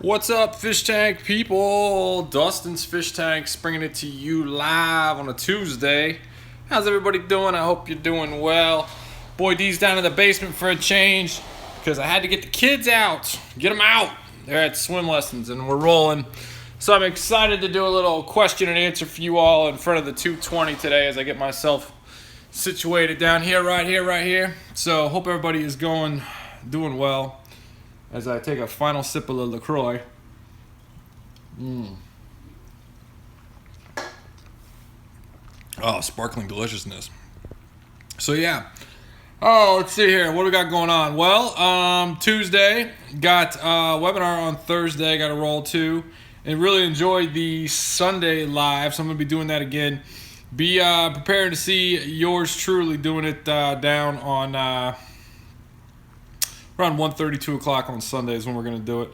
What's up, fish tank people? Dustin's Fish Tanks bringing it to you live on a Tuesday. How's everybody doing? I hope you're doing well. Boy D's down in the basement for a change because I had to get the kids out. Get them out. They're at swim lessons and we're rolling. So I'm excited to do a little question and answer for you all in front of the 220 today as I get myself situated down here, right here. So hope everybody is doing well. As I take a final sip of the LaCroix. Oh, sparkling deliciousness. So yeah. Oh, let's see here. What do we got going on? Well, Tuesday, got webinar on Thursday, got a roll too. And really enjoyed the Sunday live, so I'm going to be doing that again. Be prepared to see yours truly doing it down on... around 1:30, 2 o'clock on Sundays when we're going to do it.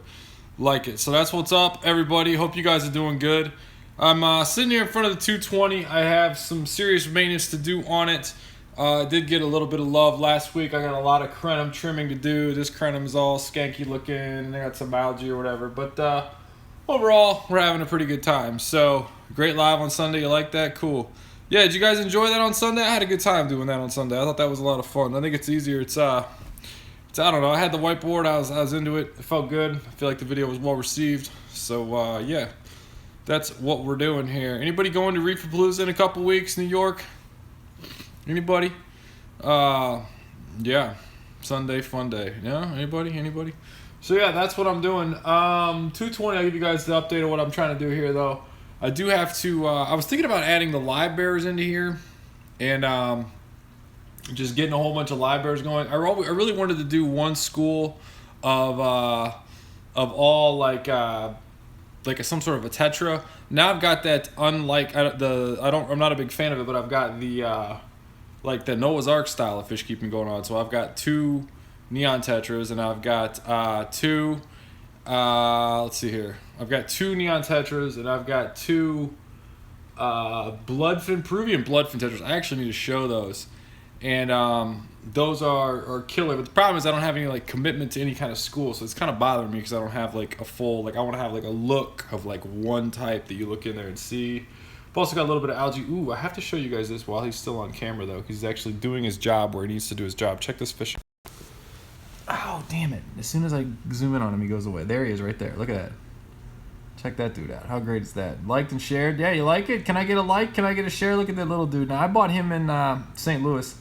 Like it. So that's what's up, everybody. Hope you guys are doing good. I'm sitting here in front of the 220. I have some serious maintenance to do on it. I did get a little bit of love last week. I got a lot of crenum trimming to do. This crenum is all skanky looking. They got some algae or whatever. But overall, we're having a pretty good time. So great live on Sunday. You like that? Cool. Yeah, did you guys enjoy that on Sunday? I had a good time doing that on Sunday. I thought that was a lot of fun. I think it's easier. I don't know. I had the whiteboard. I was into it. It felt good. I feel like the video was well received. So yeah, that's what we're doing here. Anybody going to Reefapalooza in a couple weeks, New York? Anybody? Yeah, Sunday fun day. Yeah, anybody? So yeah, that's what I'm doing. 220. I'll give you guys the update of what I'm trying to do here, though. I do have to. I was thinking about adding the live bears into here, and just getting a whole bunch of live bears going. I really wanted to do one school of all like some sort of a tetra. Now I've got that I'm not a big fan of it, but I've got the like the Noah's Ark style of fish keeping going on. So I've got two neon tetras and I've got two let's see here. I've got two neon tetras and I've got two Peruvian bloodfin tetras. I actually need to show those. And those are killer. But the problem is I don't have any like commitment to any kind of school, so it's kind of bothering me because I don't have like a full I want to have like a look of like one type that you look in there and see. I've also got a little bit of algae. Ooh, I have to show you guys this while he's still on camera though, because he's actually doing his job where he needs to do his job. Check this fish. Oh damn it! As soon as I zoom in on him, he goes away. There he is, right there. Look at that. Check that dude out. How great is that? Liked and shared. Yeah, you like it? Can I get a like? Can I get a share? Look at that little dude. Now I bought him in St. Louis.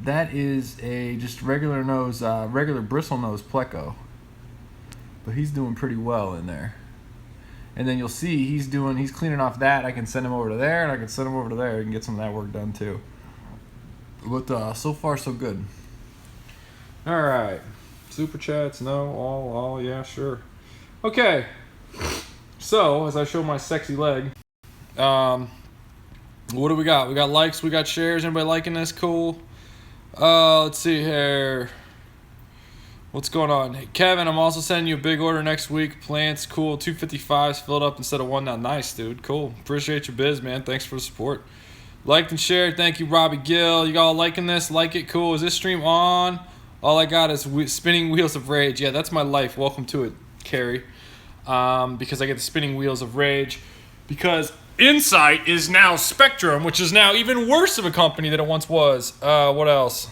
That is a just regular bristle nose pleco, but he's doing pretty well in there. And then you'll see he's cleaning off that. I can send him over to there, and I can send him over to there. You can get some of that work done too. But so far so good. All right, super chats, no, all, yeah, sure. Okay, so as I show my sexy leg, what do we got? We got likes, we got shares. Anybody liking this? Cool. Let's see here. What's going on? Hey, Kevin, I'm also sending you a big order next week. Plants, cool. 255s filled up instead of one now. Nice, dude. Cool. Appreciate your biz, man. Thanks for the support. Liked and shared. Thank you, Robbie Gill. You all liking this? Like it? Cool. Is this stream on? All I got is spinning wheels of rage. Yeah, that's my life. Welcome to it, Carrie. Because I get the spinning wheels of rage. Because Insight is now Spectrum, which is now even worse of a company than it once was. What else?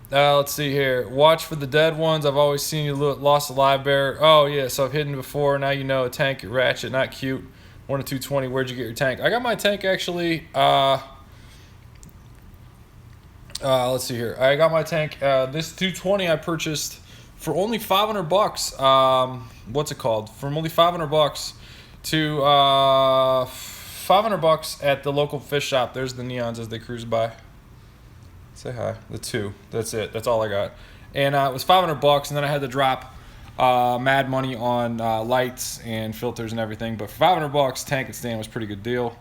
Let's see here. Watch for the dead ones. I've always seen you lost a live bear. Oh, yeah, so I've hidden before. Now you know a tank, ratchet, not cute. 1 to 220. Where'd you get your tank? I got my tank, actually. Let's see here. I got my tank. This 220 I purchased for only $500. What's it called? From only $500 to $500 at the local fish shop. There's the neons as they cruise by. Say hi. The two. That's it. That's all I got. And it was $500, and then I had to drop mad money on lights and filters and everything. But for $500, tank and stand was a pretty good deal.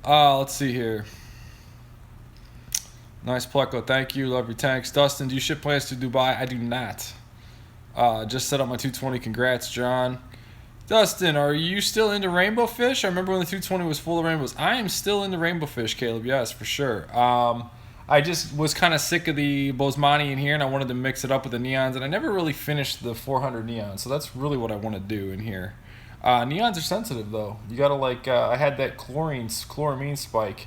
Let's see here. Nice pleco. Thank you. Love your tanks. Dustin, do you ship plants to Dubai? I do not. Just set up my 220. Congrats, John. Dustin, are you still into rainbow fish? I remember when the 220 was full of rainbows. I am still into rainbow fish, Caleb. Yes, for sure. I just was kind of sick of the Bosemani in here, and I wanted to mix it up with the neons, and I never really finished the 400 neons, so that's really what I want to do in here. Neons are sensitive, though. You gotta I had that chloramine spike,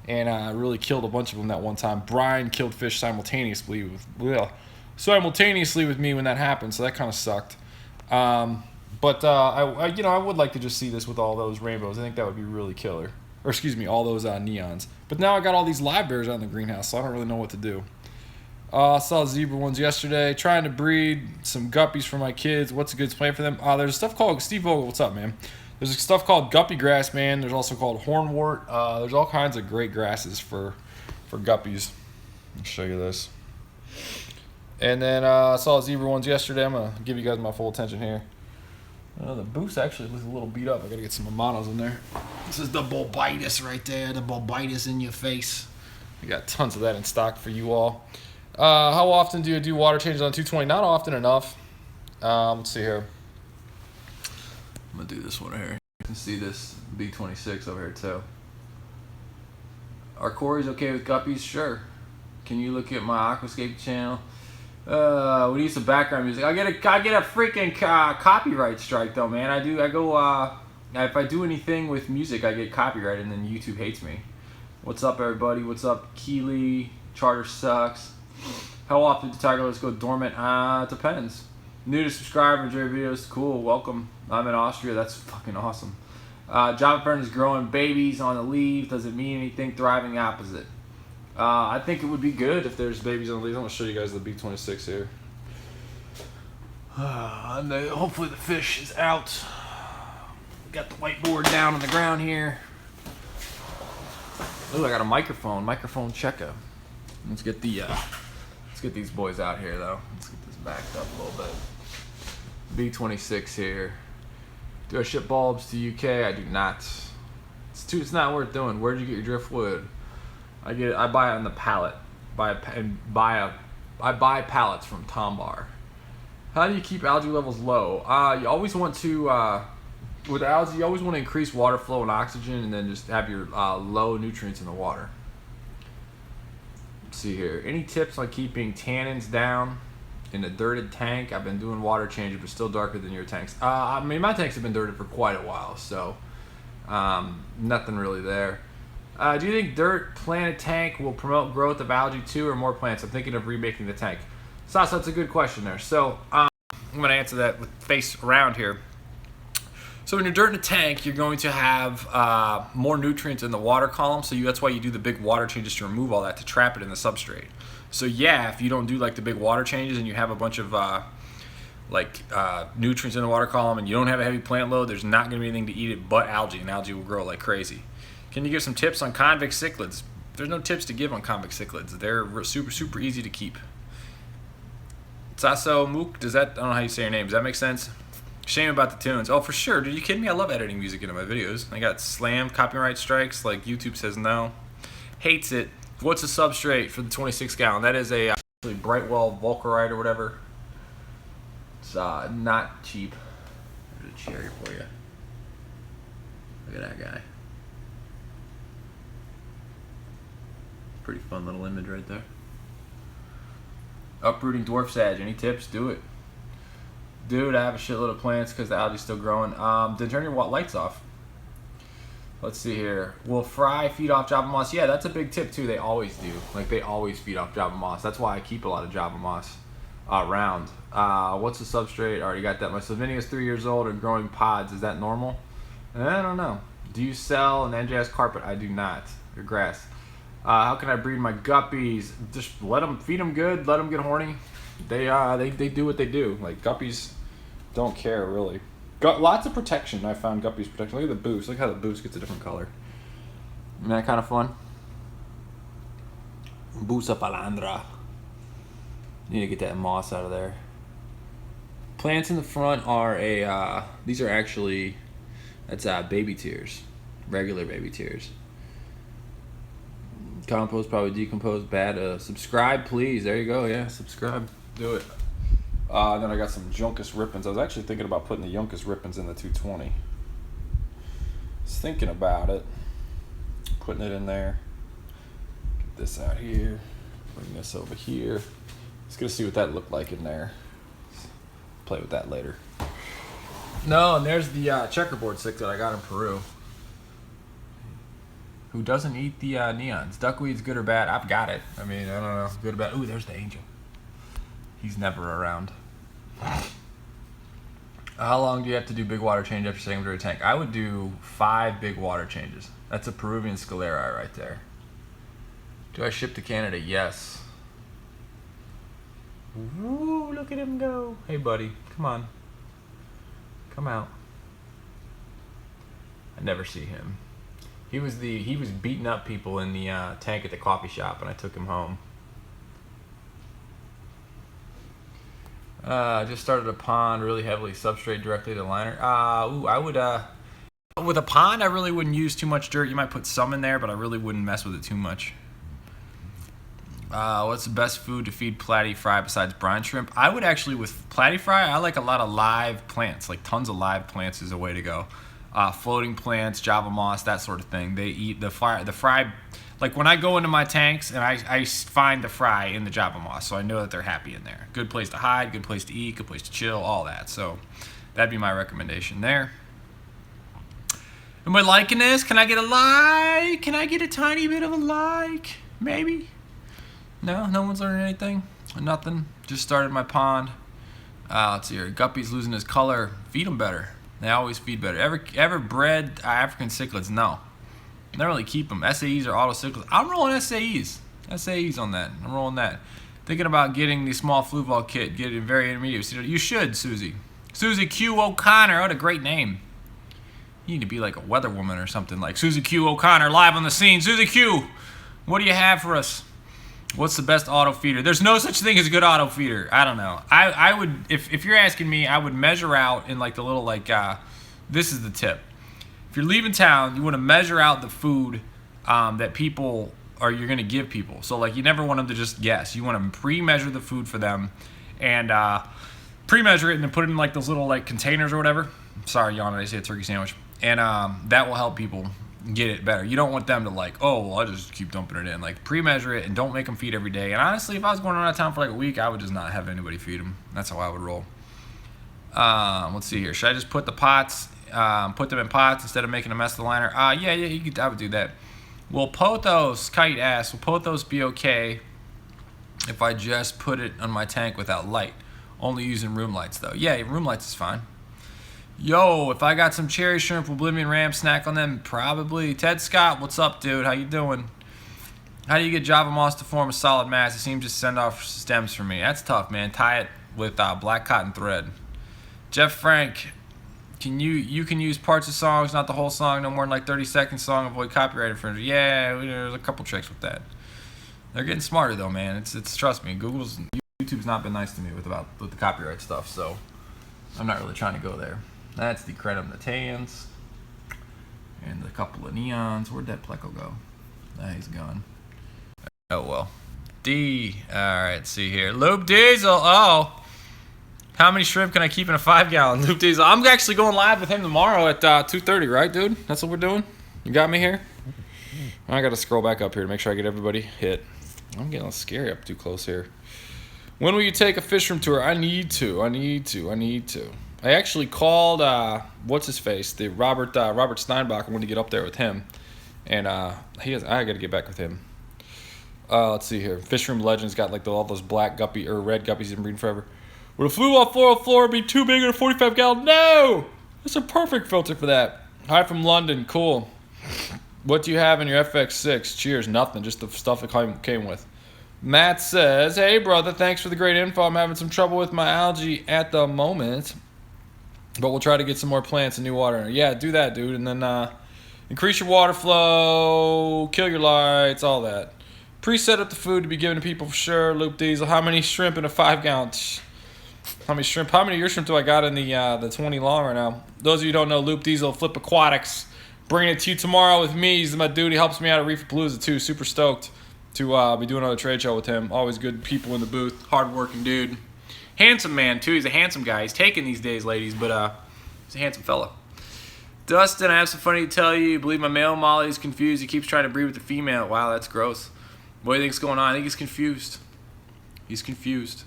and I really killed a bunch of them that one time. Brian killed fish simultaneously with me when that happened, so that kind of sucked. But I would like to just see this with all those rainbows. I think that would be really killer. Or excuse me, all those neons. But now I got all these live bears out in the greenhouse, so I don't really know what to do. I saw zebra ones yesterday. Trying to breed some guppies for my kids. What's a good plan for them? There's stuff called Steve Vogel. What's up, man? There's stuff called guppy grass, man. There's also called hornwort. There's all kinds of great grasses for guppies. I'll show you this. And then I saw zebra ones yesterday. I'm gonna give you guys my full attention here. The boost actually looks a little beat up. I gotta get some Amanos in there. This is the bulbitis right there, the bulbitis in your face. We got tons of that in stock for you all. How often do you do water changes on 220? Not often enough. Let's see here. I'm gonna do this one right here. You can see this B26 over here too. Are Corey's okay with guppies? Sure. Can you look at my Aquascaping channel? We need some background music. I get a freaking copyright strike though, man. If I do anything with music, I get copyrighted, and then YouTube hates me. What's up, everybody? What's up, Keely? Charter sucks. How often do tiger lilies go dormant? Depends. New to subscribe, enjoy videos. Cool, welcome. I'm in Austria. That's fucking awesome. Java fern is growing babies on the leaf. Does it mean anything? Thriving opposite. I think it would be good if there's babies on the leaves. I'm going to show you guys the B26 here. And hopefully the fish is out. Got the whiteboard down on the ground here. Ooh, I got a microphone checker. Let's get these boys out here though. Let's get this backed up a little bit. B26 here. Do I ship bulbs to UK? I do not. It's not worth doing. Where did you get your driftwood? I buy it on the pallet. I buy pallets from Tombar. How do you keep algae levels low? You always want to with algae. You always want to increase water flow and oxygen, and then just have your low nutrients in the water. Let's see here. Any tips on keeping tannins down in a dirted tank? I've been doing water changes, but still darker than your tanks. I mean, my tanks have been dirted for quite a while, so nothing really there. Do you think dirt planted tank will promote growth of algae too, or more plants? I'm thinking of remaking the tank. Sasa, that's a good question there. So I'm going to answer that with face around here. So when you're dirt in a tank, you're going to have more nutrients in the water column. So that's why you do the big water changes to remove all that, to trap it in the substrate. So yeah, if you don't do like the big water changes and you have a bunch of nutrients in the water column and you don't have a heavy plant load, there's not going to be anything to eat it but algae, and algae will grow like crazy. Can you give some tips on convex cichlids? There's no tips to give on convex cichlids. They're super, super easy to keep. Sasso Mook, I don't know how you say your name. Does that make sense? Shame about the tunes. Oh, for sure. Dude, you kidding me? I love editing music into my videos. I got slammed copyright strikes. Like YouTube says no. Hates it. What's the substrate for the 26 gallon? That is a Brightwell Volcarite or whatever. It's not cheap. There's a cherry for you. Look at that guy. Pretty fun little image right there. Uprooting dwarf sage. Any tips? Do it. Dude, I have a shitload of plants because the algae's still growing. Then turn your lights off. Let's see here. Will fry feed off Java moss? Yeah, that's a big tip too. They always do. Like, they always feed off Java moss. That's why I keep a lot of Java moss around. What's the substrate? Already got that. My Slovenia is 3 years old and growing pods. Is that normal? I don't know. Do you sell an NJS carpet? I do not. Or grass. How can I breed my guppies? Just feed them good, let them get horny. They do what they do. Like, guppies don't care really. Lots of protection. I found guppies protection. Look at the boost. Look how the boost gets a different color. Isn't that kind of fun? Busa palandra. Need to get that moss out of there. Plants in the front are these are actually, that's baby tears, regular baby tears. Compost probably decomposed bad. Subscribe, please. There you go. Yeah, subscribe. Do it. Then I got some Juncus Rippins. I was actually thinking about putting the Juncus Rippins in the 220. I was thinking about it. Putting it in there. this out here. Bring this over here. Just gonna see what that looked like in there. Play with that later. No, and there's the checkerboard stick that I got in Peru. Who doesn't eat the neons? Duckweed's good or bad? I've got it. I mean, I don't know. Good or bad. Ooh, there's the angel. He's never around. How long do you have to do big water change after setting up to a tank? I would do 5 big water changes. That's a Peruvian scalari right there. Do I ship to Canada? Yes. Ooh, look at him go. Hey, buddy. Come on. Come out. I never see him. He was beating up people in the tank at the coffee shop, and I took him home. Just started a pond, really heavily substrate directly to the liner. Ooh, I would with a pond, I really wouldn't use too much dirt. You might put some in there, but I really wouldn't mess with it too much. What's the best food to feed platy fry besides brine shrimp? I would actually, with platy fry, I like a lot of live plants. Like tons of live plants is a way to go. Floating plants, Java moss, that sort of thing. They eat the fry. Like when I go into my tanks and I find the fry in the Java moss, so I know that they're happy in there. Good place to hide, good place to eat, good place to chill, all that. So that'd be my recommendation there. Am I liking this? Can I get a like? Can I get a tiny bit of a like? Maybe? No? No one's learning anything? Nothing? Just started my pond. Let's see here. Guppy's losing his color. Feed them better. They always feed better. Ever bred African cichlids? No. I don't really keep them. SAEs or auto cichlids. I'm rolling SAEs. SAEs on that. I'm rolling that. Thinking about getting the small flu ball kit. Get it very intermediate. You should, Susie. Susie Q. O'Connor. What a great name. You need to be like a weather woman or something. Like Susie Q. O'Connor live on the scene. Susie Q. What do you have for us? What's the best auto feeder? There's no such thing as a good auto feeder. I don't know. I would, if you're asking me, I would measure out in like the little this is the tip. If you're leaving town, you want to measure out the food that people you're going to give people. So like you never want them to just guess. You want to pre-measure the food for them and pre-measure it and then put it in like those little like containers or whatever. Sorry, Yana, I say a turkey sandwich. And that will help people get it better. You don't want them to like, oh, well, I'll just keep dumping it in. Like pre-measure it and don't make them feed every day. And honestly, if I was going around town for like a week, I would just not have anybody feed them. That's how I would roll. Let's see here. Should I just put the pots, put them in pots instead of making a mess of the liner? Yeah, I would do that. Will pothos, Kite asks, will pothos be okay if I just put it on my tank without light? Only using room lights though. Yeah, room lights is fine. Yo, if I got some cherry shrimp, Oblivion Ram snack on them, probably. Ted Scott, what's up, dude? How you doing? How do you get Java moss to form a solid mass? It seems to send off stems for me. That's tough, man. Tie it with black cotton thread. Jeff Frank, you can use parts of songs, not the whole song, no more than like 30-second song, avoid copyright infringement. Yeah, there's a couple tricks with that. They're getting smarter though, man. It's trust me, YouTube's not been nice to me with the copyright stuff, so I'm not really trying to go there. That's the Cretum Natans. And a couple of neons. Where'd that pleco go? He's gone. Oh, well. D. Alright, see here. Loop Diesel. Oh. How many shrimp can I keep in a 5-gallon? Loop Diesel. I'm actually going live with him tomorrow at 2:30, right, dude? That's what we're doing? You got me here? I got to scroll back up here to make sure I get everybody hit. I'm getting a little scary up too close here. When will you take a fish room tour? I need to. I actually called what's his face, the Robert Steinbach. I wanted to get up there with him, and I got to get back with him. Let's see here. Fish Room Legends got like all those black guppy or red guppies in breeding forever. Would a flue ball floral floor be too big in a 45-gallon? No, it's a perfect filter for that. Hi from London. Cool. What do you have in your FX6? Cheers. Nothing. Just the stuff it came with. Matt says, "Hey brother, thanks for the great info. I'm having some trouble with my algae at the moment, but we'll try to get some more plants and new water. Yeah, do that, dude. And then increase your water flow, kill your lights, all that. Pre-set up the food to be given to people for sure. Loop Diesel. How many shrimp in a 5-gallon? How many of your shrimp do I got in the 20 long right now? Those of you who don't know, Loop Diesel, Flip Aquatics. Bringing it to you tomorrow with me. He's my dude. He helps me out at Reef Palooza too. Super stoked to be doing another trade show with him. Always good people in the booth. Hard-working dude. Handsome man, too. He's a handsome guy. He's taken these days, ladies, but he's a handsome fella. Dustin, I have some funny to tell you. You believe my male Molly is confused. He keeps trying to breed with the female. Wow, that's gross. What do you think's going on? I think he's confused. He's confused.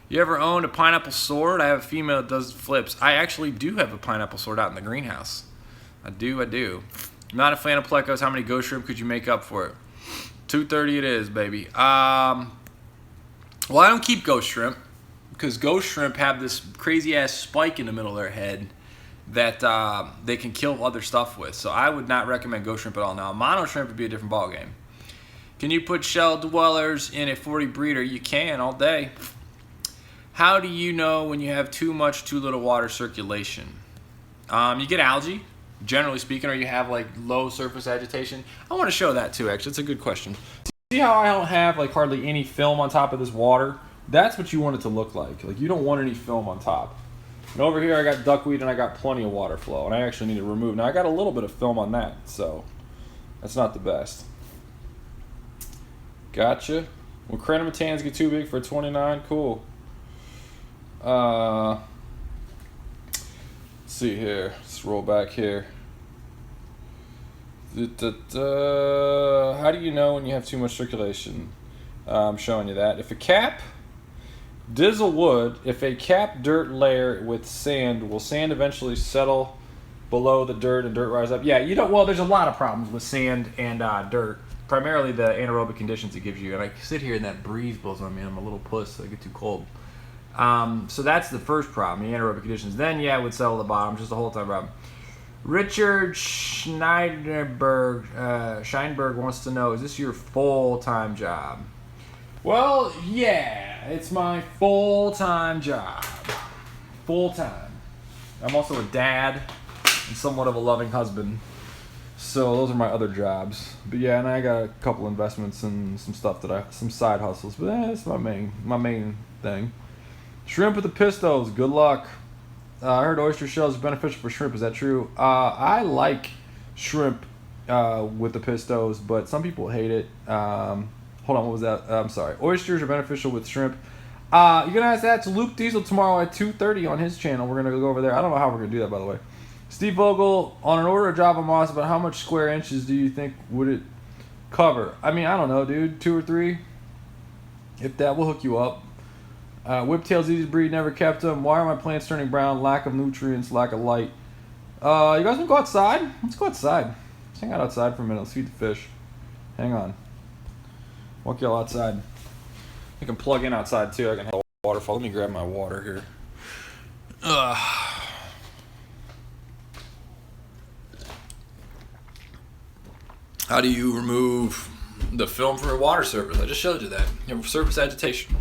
You ever owned a pineapple sword? I have a female that does flips. I actually do have a pineapple sword out in the greenhouse. I do. I'm not a fan of plecos. How many ghost shrimp could you make up for it? 230 it is, baby. Well, I don't keep ghost shrimp because ghost shrimp have this crazy ass spike in the middle of their head that they can kill other stuff with. So I would not recommend ghost shrimp at all. Now, mono shrimp would be a different ballgame. Can you put shell dwellers in a 40 breeder? You can all day. How do you know when you have too much, too little water circulation? You get algae, generally speaking, or you have like low surface agitation. I want to show that too, actually. It's a good question. See how I don't have like hardly any film on top of this water? That's what you want it to look like. Like you don't want any film on top. And over here I got duckweed and I got plenty of water flow, and I actually need to remove. Now I got a little bit of film on that, so that's not the best. Gotcha. When crenomatans get too big for 29, cool. Let's see here. Let's roll back here. How do you know when you have too much circulation? I'm showing you that. If a cap dirt layer with sand, will sand eventually settle below the dirt and dirt rise up? Yeah, you don't. Well, there's a lot of problems with sand and dirt. Primarily the anaerobic conditions it gives you. And I sit here and that breeze blows on me. I'm a little puss, so I get too cold. So that's the first problem, the anaerobic conditions. Then, yeah, it would settle the bottom, just a whole time problem. Richard Scheinberg wants to know, is this your full-time job? Well, yeah, it's my full-time job. Full-time. I'm also a dad and somewhat of a loving husband. So those are my other jobs. But yeah, and I got a couple investments and some stuff some side hustles. But that's my main thing. Shrimp with the pistos, good luck. I heard oyster shells are beneficial for shrimp. Is that true? I like shrimp with the pistos, but some people hate it. Hold on, what was that? I'm sorry. Oysters are beneficial with shrimp. You're going to ask that to Luke Diesel tomorrow at 2:30 on his channel. We're going to go over there. I don't know how we're going to do that, by the way. Steve Vogel, on an order of Java Moss, about how much square inches do you think would it cover? I mean, I don't know, dude. 2 or 3? If that will hook you up. Whiptail's easy to breed, never kept them. Why are my plants turning brown? Lack of nutrients, lack of light. You guys want to go outside? Let's go outside. Let's hang out outside for a minute. Let's feed the fish. Hang on. Walk y'all outside. I can plug in outside too. I can have a waterfall. Let me grab my water here. How do you remove the film from a water surface? I just showed you that. You have surface agitation.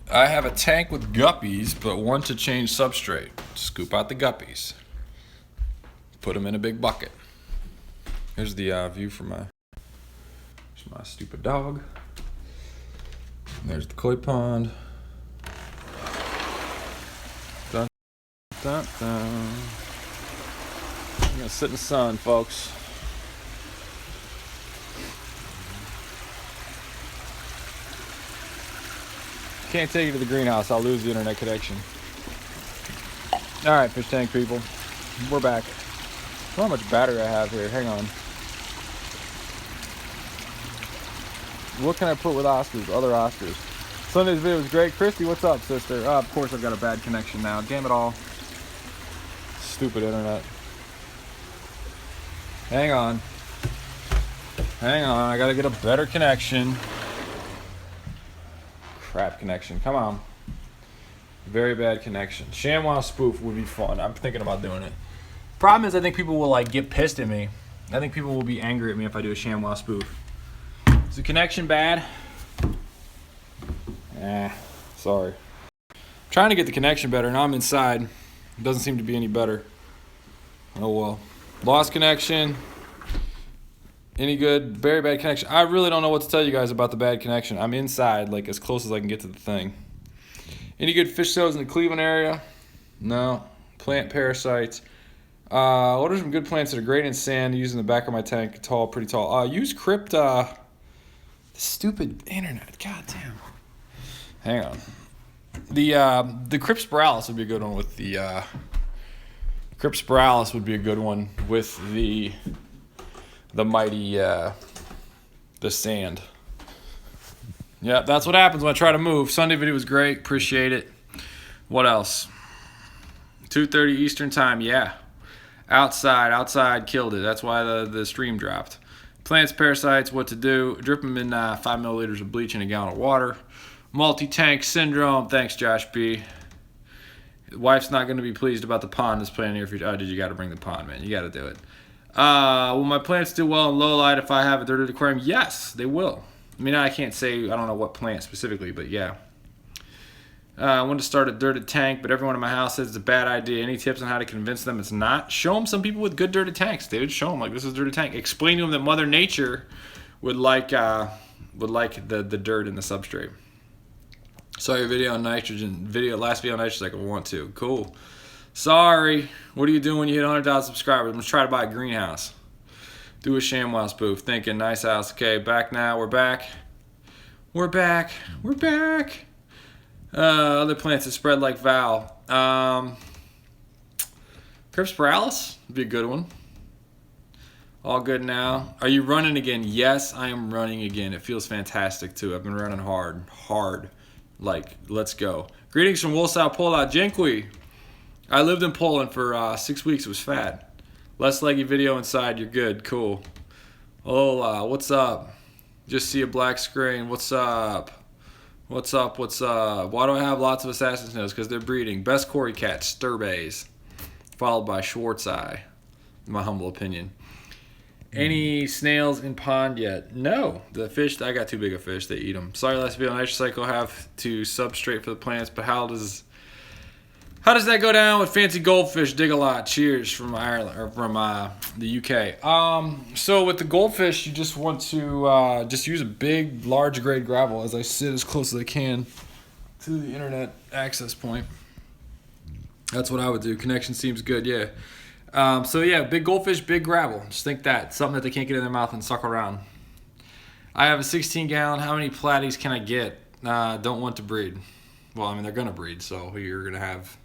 I have a tank with guppies, but want to change substrate. Scoop out the guppies. Put them in a big bucket. Here's the view from my stupid dog. And there's the koi pond. Dun, dun, dun. I'm gonna sit in the sun, folks. Can't take you to the greenhouse. I'll lose the internet connection. All right, fish tank people, we're back. I don't know how much battery I have here. Hang on. What can I put with Oscars? Other Oscars. Sunday's video was great. Christy, what's up, sister? Of course I've got a bad connection now. Damn it all. Stupid internet. Hang on. I gotta get a better connection. Crap connection. Come on. Very bad connection. ShamWow spoof would be fun. I'm thinking about doing it. Problem is, I think people will like get pissed at me. I think people will be angry at me if I do a ShamWow spoof. Is the connection bad? Sorry. I'm trying to get the connection better. Now I'm inside. It doesn't seem to be any better. Oh well. Lost connection. Any good? Very bad connection. I really don't know what to tell you guys about the bad connection. I'm inside, like as close as I can get to the thing. Any good fish cells in the Cleveland area? No. Plant parasites. What are some good plants that are great in sand? Using the back of my tank, pretty tall. Use Crypt. Stupid internet. God damn. Hang on. The Cryptspiralis would be a good one with the Cryptspiralis would be a good one with the mighty the sand. Yeah, that's what happens when I try to move. Sunday video was great. Appreciate it. What else? 2:30 Eastern time. Yeah. Outside killed it. That's why the stream dropped. Plants, parasites, what to do. Drip them in 5 milliliters of bleach in a gallon of water. Multi-tank syndrome. Thanks, Josh B. Wife's not going to be pleased about the pond display in the near future. Oh, dude, you got to bring the pond, man. You got to do it. Will my plants do well in low light if I have a dirted aquarium? Yes, they will. I mean, I can't say, I don't know what plant specifically, but yeah. I want to start a dirted tank, but everyone in my house says it's a bad idea. Any tips on how to convince them it's not? Show them some people with good dirted tanks, dude. Show them, like, this is a dirted tank. Explain to them that Mother Nature would like the dirt in the substrate. Saw your video on nitrogen. Last video on nitrogen cycle 1, 2. Cool. Sorry. What are you doing when you hit 100,000 subscribers? I'm going to try to buy a greenhouse. Do a ShamWow spoof. Thinking, nice house. Okay, back now. We're back. We're back. We're back. Other plants that spread like Val. Crypspiralis would be a good one. All good now. Are you running again? Yes, I am running again. It feels fantastic too. I've been running hard. Like, let's go. Greetings from Warsaw, Poland. Dziękuję. I lived in Poland for 6 weeks. It was fat. Less leggy video inside. You're good. Cool. Hola. What's up? Just see a black screen. What's up? What's up? What's up? Why do I have lots of assassin snails? Because they're breeding. Best Cory cat, Sturbays. Followed by Schwarzeye. In my humble opinion. Any snails in pond yet? No. The fish, I got too big a fish. They eat them. Sorry, last video on Aquascaping have to substrate for the plants, but how does that go down with fancy goldfish? Dig a lot. Cheers from Ireland or from the UK. So with the goldfish, you just want to just use a big, large grade gravel as I sit as close as I can to the internet access point. That's what I would do. Connection seems good. Yeah. So yeah, big goldfish, big gravel. Just think that. Something that they can't get in their mouth and suck around. I have a 16 gallon. How many platies can I get? Don't want to breed. Well, I mean, they're going to breed, so you're going to have...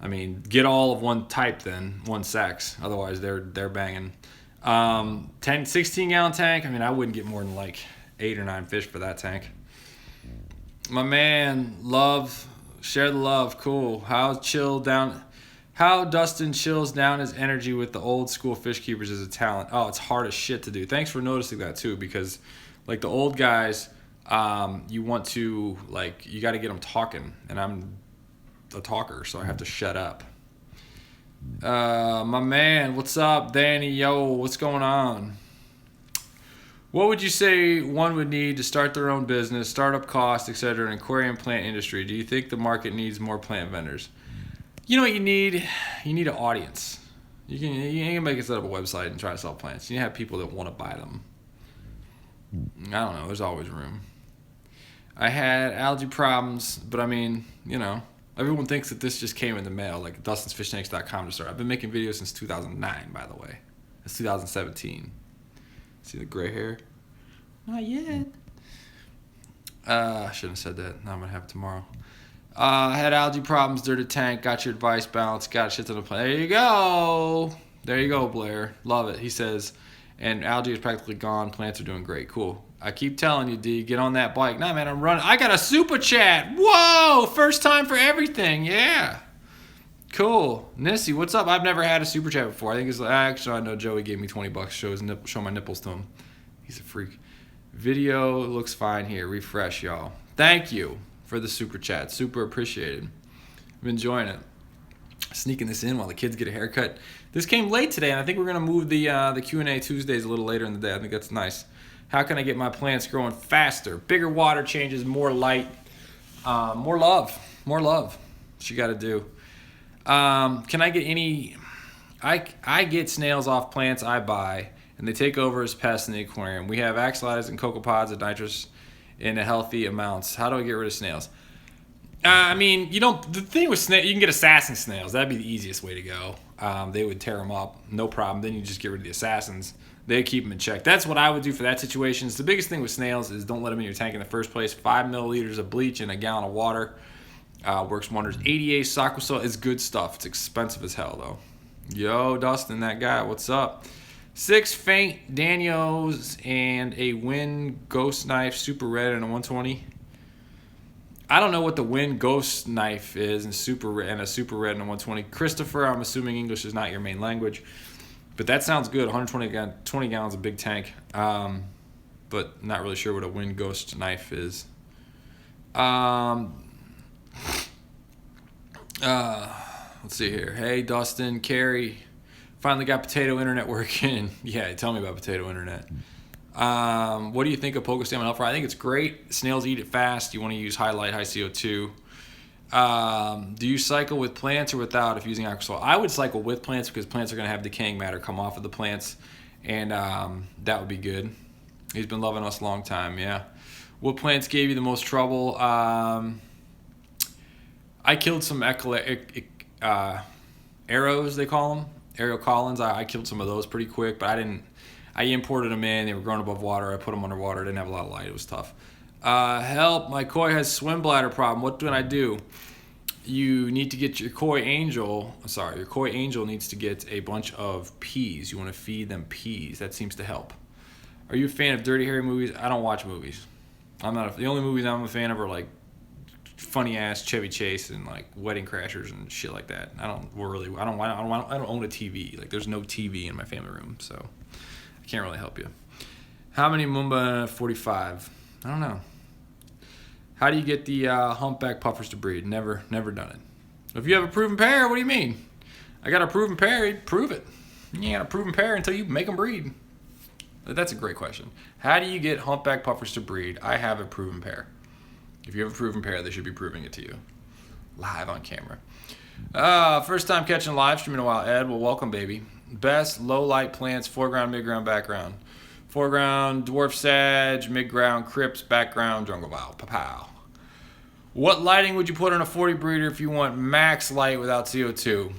I mean, get all of one type then, one sex. Otherwise, they're banging. 16 gallon tank. I mean, I wouldn't get more than like 8 or 9 fish for that tank. My man, share the love. Cool. How Dustin chills down his energy with the old school fish keepers is a talent. Oh, it's hard as shit to do. Thanks for noticing that too, because like the old guys, you want to you got to get them talking, and I'm a talker, so I have to shut up. My man, what's up, Danny? Yo, what's going on? What would you say one would need to start their own business, startup costs, etc., in aquarium plant industry? Do you think the market needs more plant vendors? You know what you need? You need an audience. You ain't gonna set up a website and try to sell plants. You have people that want to buy them. I don't know. There's always room. I had algae problems, but I mean, you know, everyone thinks that this just came in the mail, like DustinsFishTanks.com to start. I've been making videos since 2009, by the way. It's 2017. See the gray hair? Not yet. I shouldn't have said that. Now I'm gonna have it tomorrow. I had algae problems, dirty tank, got your advice, balance, got shit to the plant. There you go. There you go, Blair. Love it. He says, and algae is practically gone. Plants are doing great. Cool. I keep telling you, D, get on that bike. Nah, man, I'm running. I got a super chat. Whoa, first time for everything. Yeah. Cool. Nissy, what's up? I've never had a super chat before. I think it's actually, I know Joey gave me $20. Show my nipples to him. He's a freak. Video looks fine here. Refresh, y'all. Thank you for the super chat. Super appreciated. I'm enjoying it. Sneaking this in while the kids get a haircut. This came late today, and I think we're going to move the Q&A Tuesdays a little later in the day. I think that's nice. How can I get my plants growing faster? Bigger water changes, more light, more love. More love. What you got to do. Can I get any... I get snails off plants I buy, and they take over as pests in the aquarium. We have axolites and cocopods and nitrous in healthy amounts. How do I get rid of snails? I mean, the thing with snails, you can get assassin snails. That'd be the easiest way to go. They would tear them up, no problem. Then you just get rid of the assassins. They keep them in check. That's what I would do for that situation. The biggest thing with snails is don't let them in your tank in the first place. 5 milliliters of bleach in a gallon of water works wonders. 88 Aquascaping is good stuff. It's expensive as hell, though. Yo, Dustin, that guy, what's up? 6 faint Danios and a Wind Ghost Knife Super Red and a 120. I don't know what the Wind Ghost Knife is and a Super Red and a 120. Christopher, I'm assuming English is not your main language, but that sounds good. 20 gallons of big tank, but not really sure what a Wind Ghost Knife is. Let's see here. Hey, Dustin, Carrie, finally got potato internet working. Yeah, tell me about potato internet. What do you think of Pogo Salmon Alpha? I think it's great. Snails eat it fast. You want to use high light, high CO2. Do you cycle with plants or without if using aquasoil? I would cycle with plants because plants are going to have decaying matter come off of the plants, and that would be good. He's been loving us a long time, yeah. What plants gave you the most trouble? I killed some arrows, they call them. Aerial Collins. I killed some of those pretty quick, but I imported them in. They were growing above water. I put them underwater. Didn't have a lot of light. It was tough. Help, my koi has swim bladder problem. What do I do? You need to get your koi angel needs to get a bunch of peas. You want to feed them peas. That seems to help. Are you a fan of Dirty Harry movies? I don't watch movies. The only movies I'm a fan of are like funny ass Chevy Chase and like Wedding Crashers and shit like that. I don't own a TV. Like there's no TV in my family room, so I can't really help you. How many Mumba 45? I don't know. How do you get the humpback puffers to breed? Never done it. If you have a proven pair, what do you mean? I got a proven pair, prove it. You ain't got a proven pair until you make them breed. That's a great question. How do you get humpback puffers to breed? I have a proven pair. If you have a proven pair, they should be proving it to you. Live on camera. First time catching a live stream in a while, Ed. Well, welcome, baby. Best low light plants, foreground, midground, background. Foreground, dwarf sage, midground, crypts, background, jungle vow. Pow. What lighting would you put on a 40 breeder if you want max light without CO2?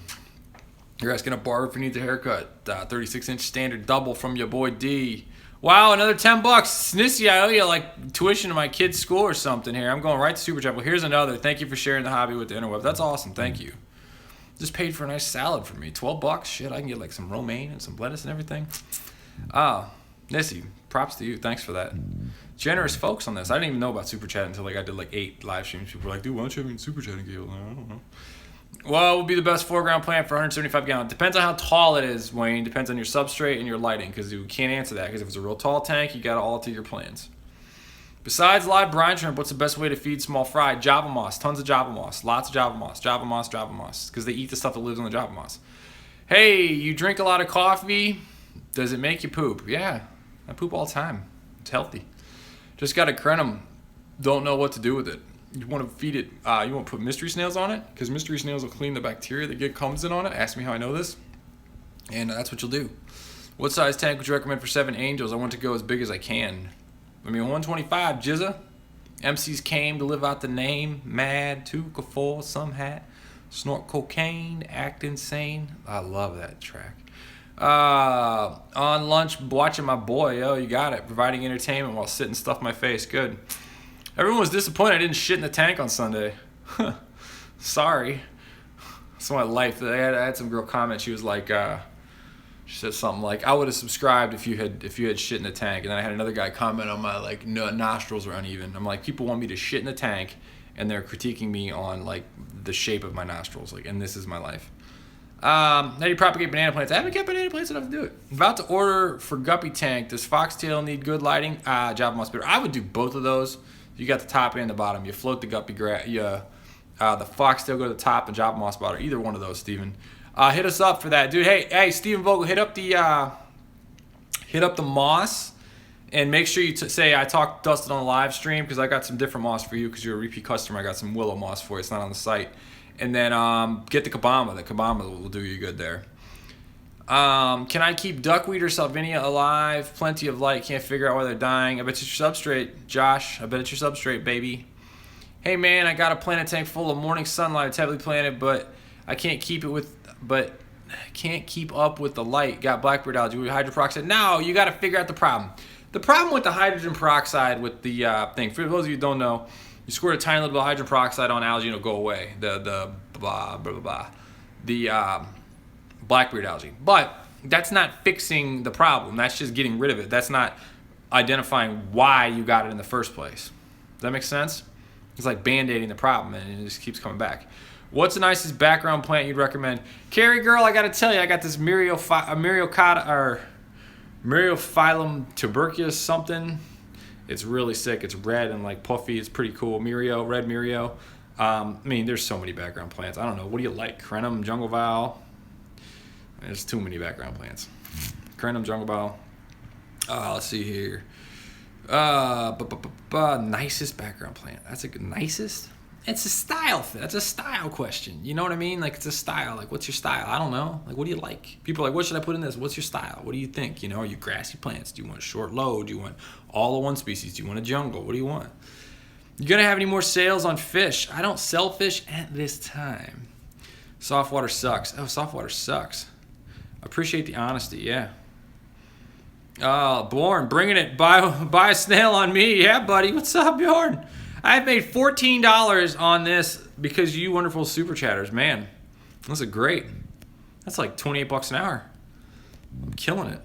You're asking a barber if he needs a haircut. 36-inch standard double from your boy D. Wow, another $10. Snissy, I owe you like tuition to my kid's school or something here. I'm going right to Super Chat. Well, here's another. Thank you for sharing the hobby with the interweb. That's awesome. Thank you. Just paid for a nice salad for me. $12. Shit, I can get like some romaine and some lettuce and everything. Nissy, props to you. Thanks for that. Generous folks on this. I didn't even know about Super Chat until like I did like 8 live streams. People were like, dude, why don't you have any Super Chatting, Gale? I don't know. What would be the best foreground plant for 175 gallon? Depends on how tall it is, Wayne. Depends on your substrate and your lighting, because you can't answer that. Because if it's a real tall tank, you got to alter your plans. Besides live brine shrimp, what's the best way to feed small fry? Java moss. Tons of Java moss. Lots of Java moss. Java moss. Because they eat the stuff that lives on the Java moss. Hey, you drink a lot of coffee. Does it make you poop? Yeah, I poop all the time. It's healthy. Just got to crenum. Don't know what to do with it. You want to feed it, you want to put mystery snails on it, because mystery snails will clean the bacteria that comes in on it. Ask me how I know this. And that's what you'll do. What size tank would you recommend for 7 angels? I want to go as big as I can. 125, Jizza. MCs came to live out the name. Mad, 2 4, some hat. Snort cocaine, act insane. I love that track. On lunch, watching my boy. Oh, you got it. Providing entertainment while sitting stuff my face. Good. Everyone was disappointed I didn't shit in the tank on Sunday. Sorry. That's my life. I had some girl comment. She was like, she said something like, I would have subscribed if you had shit in the tank. And then I had another guy comment on my like nostrils are uneven. I'm like, people want me to shit in the tank, and they're critiquing me on like the shape of my nostrils. Like, and this is my life. How do you propagate banana plants? I haven't kept banana plants enough to do it. About to order for guppy tank. Does foxtail need good lighting? Java moss better. I would do both of those. You got the top and the bottom. You float the guppy the foxtail go to the top and Java moss bottom. Either one of those, Steven. Hit us up for that, dude. Hey, Steven Vogel, hit up the moss, and make sure you say I talked to Dustin on the live stream, because I got some different moss for you because you're a repeat customer. I got some willow moss for you. It's not on the site. And then get the Kabama. The Kabama will do you good there. Can I keep duckweed or salvinia alive? Plenty of light. Can't figure out why they're dying. I bet it's your substrate, Josh. I bet it's your substrate, baby. Hey man, I got a plant tank full of morning sunlight. It's heavily planted, but I can't keep up with the light. Got blackbird algae with hydrogen peroxide. No, you got to figure out the problem. The problem with the hydrogen peroxide with the thing, for those of you who don't know, you squirt a tiny little bit of hydrogen peroxide on algae and it'll go away. The blackbeard algae. But that's not fixing the problem. That's just getting rid of it. That's not identifying why you got it in the first place. Does that make sense? It's like band-aiding the problem, and it just keeps coming back. What's the nicest background plant you'd recommend? Carrie girl, I gotta tell you, I got this Myriophyllum tuberculous something. It's really sick. It's red and like puffy. It's pretty cool. Red Mirio. I mean, there's so many background plants. I don't know. What do you like? Crenum, jungle vile. There's too many background plants. Crenum, jungle vile. Let's see here. Nicest background plant. That's a good nicest. It's a style fit. That's a style question. You know what I mean? Like, it's a style. Like, what's your style? I don't know. Like, what do you like? People are like, what should I put in this? What's your style? What do you think? You know, are you grassy plants? Do you want short low? Do you want all of one species? Do you want a jungle? What do you want? You gonna have any more sales on fish? I don't sell fish at this time. Soft water sucks. Oh, soft water sucks. Appreciate the honesty. Yeah. Bjorn, bringing it. Buy a snail on me. Yeah, buddy. What's up, Bjorn? I've made $14 on this because of you wonderful super chatters. Man, that's great. That's like 28 bucks an hour. I'm killing it.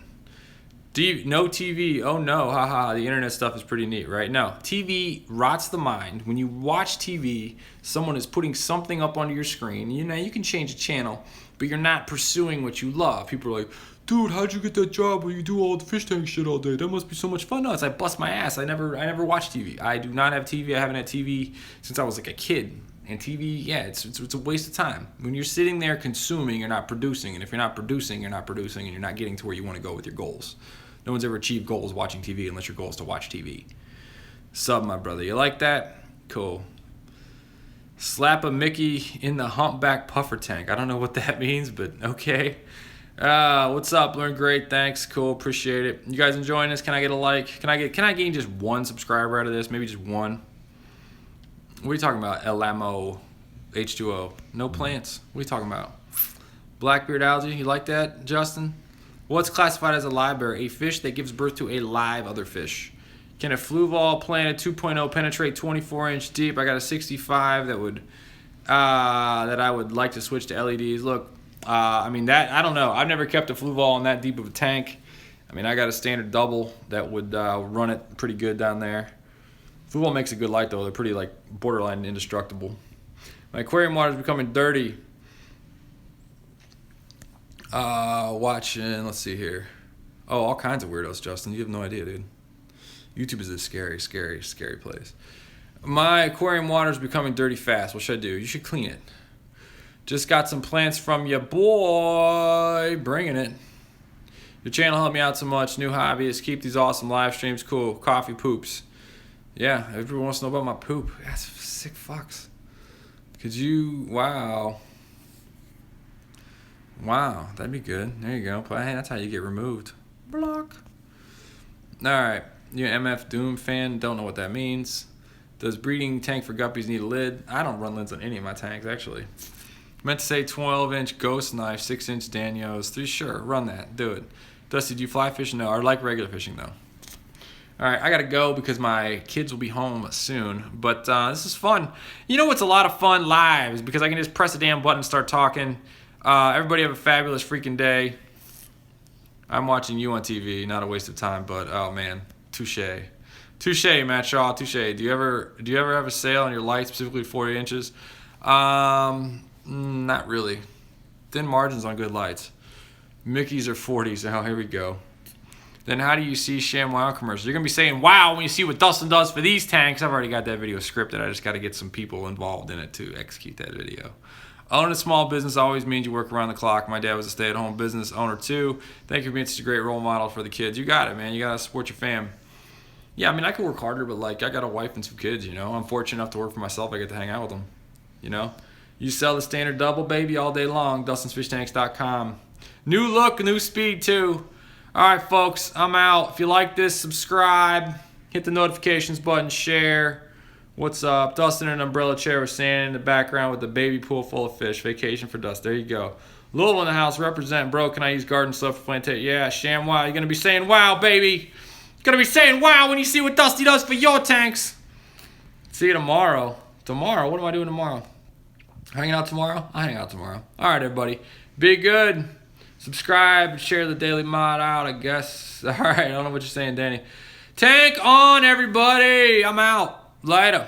No TV. Oh no, haha. The internet stuff is pretty neat, right? No, TV rots the mind. When you watch TV, someone is putting something up onto your screen. You know, you can change a channel, but you're not pursuing what you love. People are like, dude, how'd you get that job where you do all the fish tank shit all day? That must be so much fun. No, it's I bust my ass. I never watch TV. I do not have TV. I haven't had TV since I was like a kid. And TV, yeah, it's a waste of time. When you're sitting there consuming, you're not producing. And if you're not producing, you're not producing, and you're not getting to where you want to go with your goals. No one's ever achieved goals watching TV unless your goal is to watch TV. Sub, my brother. You like that? Cool. Slap a Mickey in the humpback puffer tank. I don't know what that means, but okay. What's up? Learn great. Thanks. Cool. Appreciate it. You guys enjoying this? Can I get a like? Can I gain just one subscriber out of this? Maybe just one. What are you talking about? LMO, H2O. No plants. What are you talking about? Blackbeard algae. You like that, Justin? What's classified as a live bear? A fish that gives birth to a live other fish. Can a fluval plant 2.0 penetrate 24-inch deep? I got a 65 that I would like to switch to LEDs. Look, I mean that I don't know. I've never kept a fluval in that deep of a tank. I mean, I got a standard double that would run it pretty good down there. Fluval makes a good light though. They're pretty like borderline indestructible. My aquarium water is becoming dirty. Watching, let's see here. Oh, all kinds of weirdos, Justin. You have no idea, dude. YouTube is a scary, scary, scary place. My aquarium water is becoming dirty fast. What should I do? You should clean it. Just got some plants from ya boy. Bringing it. Your channel helped me out so much. New hobbyist. Keep these awesome live streams cool. Coffee poops. Yeah, everyone wants to know about my poop. That's sick fucks. Could you, wow, that'd be good. There you go. Hey, that's how you get removed. Block. All right, you an MF Doom fan? Don't know what that means. Does breeding tank for guppies need a lid? I don't run lids on any of my tanks, actually. Meant to say 12-inch ghost knife, 6-inch Danios. 3, sure, run that, do it. Dusty, do you fly fish? No, I like regular fishing though. All right, I gotta go because my kids will be home soon. But this is fun. You know what's a lot of fun live is because I can just press a damn button and start talking. Everybody have a fabulous freaking day. I'm watching you on TV, not a waste of time, but oh man, touche. Touche, Matt Shaw, touche. Do you ever have a sale on your lights, specifically 40 inches? Not really. Thin margins on good lights. Mickeys are 40s. Oh, here we go. Then how do you see ShamWow commercials? You're going to be saying wow when you see what Dustin does for these tanks. I've already got that video scripted. I just got to get some people involved in it to execute that video. Owning a small business always means you work around the clock. My dad was a stay-at-home business owner too. Thank you for being such a great role model for the kids. You got it, man. You got to support your fam. Yeah, I mean, I could work harder, but like I got a wife and some kids, you know. I'm fortunate enough to work for myself. I get to hang out with them, you know. You sell the standard double, baby, all day long. Dustin'sFishTanks.com. New look, new speed too. All right, folks, I'm out. If you like this, subscribe, hit the notifications button, share. What's up? Dustin in an umbrella chair with sand in the background with a baby pool full of fish. Vacation for Dust. There you go. Louisville in the house. Represent, bro. Can I use garden stuff for plantation? Yeah, ShamWow. You're going to be saying wow, baby. You're going to be saying wow when you see what Dusty does for your tanks. See you tomorrow. Tomorrow? What am I doing tomorrow? Hanging out tomorrow? I hang out tomorrow. All right, everybody. Be good. Subscribe, share the Daily Mod out, I guess. All right, I don't know what you're saying, Danny. Tank on, everybody. I'm out. Later.